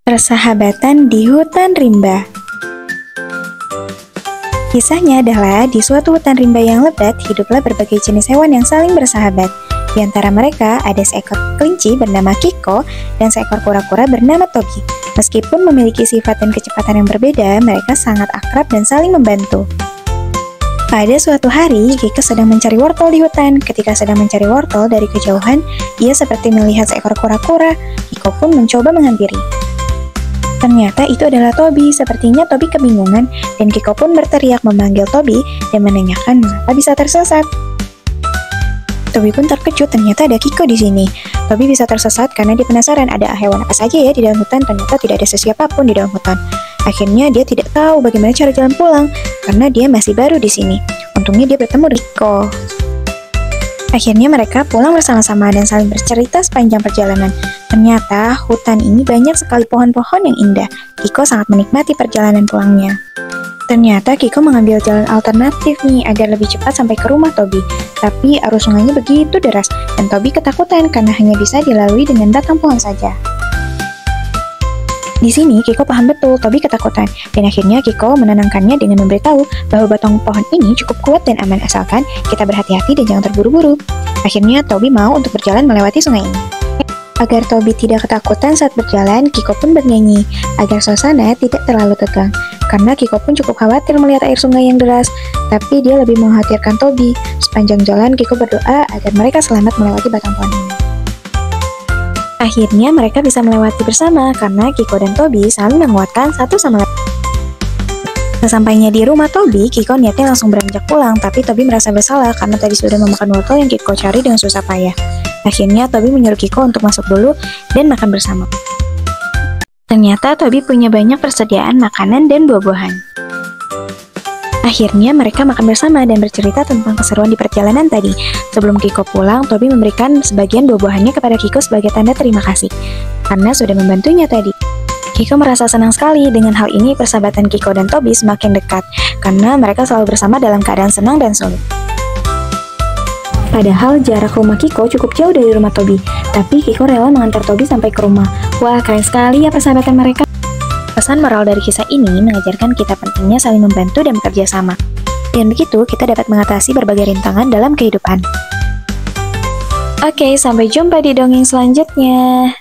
Persahabatan di hutan rimba. Kisahnya adalah di suatu hutan rimba yang lebat, hiduplah berbagai jenis hewan yang saling bersahabat. Di antara mereka ada seekor kelinci bernama Kiko dan seekor kura-kura bernama Tobi. Meskipun memiliki sifat dan kecepatan yang berbeda, mereka sangat akrab dan saling membantu. Pada suatu hari, Kiko sedang mencari wortel di hutan. Ketika sedang mencari wortel dari kejauhan, ia seperti melihat seekor kura-kura. Kiko pun mencoba menghampiri. Ternyata itu adalah Tobi. Sepertinya Tobi kebingungan dan Kiko pun berteriak memanggil Tobi dan menanyakan mengapa bisa tersesat. Tobi pun terkejut, ternyata ada Kiko di sini. Tobi bisa tersesat karena dia penasaran ada hewan apa saja ya di dalam hutan. Ternyata tidak ada sesiapapun di dalam hutan. Akhirnya dia tidak tahu bagaimana cara jalan pulang karena dia masih baru di sini. Untungnya dia bertemu dengan Kiko. Akhirnya mereka pulang bersama-sama dan saling bercerita sepanjang perjalanan. Ternyata hutan ini banyak sekali pohon-pohon yang indah. Kiko sangat menikmati perjalanan pulangnya. Ternyata Kiko mengambil jalan alternatif nih agar lebih cepat sampai ke rumah Tobi. Tapi arus sungainya begitu deras dan Tobi ketakutan karena hanya bisa dilalui dengan batang pohon saja. Di sini Kiko paham betul Tobi ketakutan dan akhirnya Kiko menenangkannya dengan memberitahu bahwa batang pohon ini cukup kuat dan aman asalkan kita berhati-hati dan jangan terburu-buru. Akhirnya Tobi mau untuk berjalan melewati sungai ini. Agar Tobi tidak ketakutan saat berjalan, Kiko pun bernyanyi agar suasana tidak terlalu tegang. Karena Kiko pun cukup khawatir melihat air sungai yang deras, tapi dia lebih mengkhawatirkan Tobi. Sepanjang jalan Kiko berdoa agar mereka selamat melewati batang pohon ini. Akhirnya mereka bisa melewati bersama karena Kiko dan Tobi saling menguatkan satu sama lain. Sesampainya di rumah Tobi, Kiko niatnya langsung beranjak pulang, tapi Tobi merasa bersalah karena tadi sudah memakan wortel yang Kiko cari dengan susah payah. Akhirnya Tobi menyuruh Kiko untuk masuk dulu dan makan bersama. Ternyata Tobi punya banyak persediaan makanan dan buah-buahan. Akhirnya mereka makan bersama dan bercerita tentang keseruan di perjalanan tadi. Sebelum Kiko pulang, Tobi memberikan sebagian buah-buahannya kepada Kiko sebagai tanda terima kasih karena sudah membantunya tadi. Kiko merasa senang sekali. Dengan hal ini persahabatan Kiko dan Tobi semakin dekat karena mereka selalu bersama dalam keadaan senang dan sulit. Padahal jarak rumah Kiko cukup jauh dari rumah Tobi, tapi Kiko rela mengantar Tobi sampai ke rumah. Wah, keren sekali ya persahabatan mereka. Pesan moral dari kisah ini mengajarkan kita pentingnya saling membantu dan bekerja sama. Dengan begitu, kita dapat mengatasi berbagai rintangan dalam kehidupan. Oke, sampai jumpa di dongeng selanjutnya.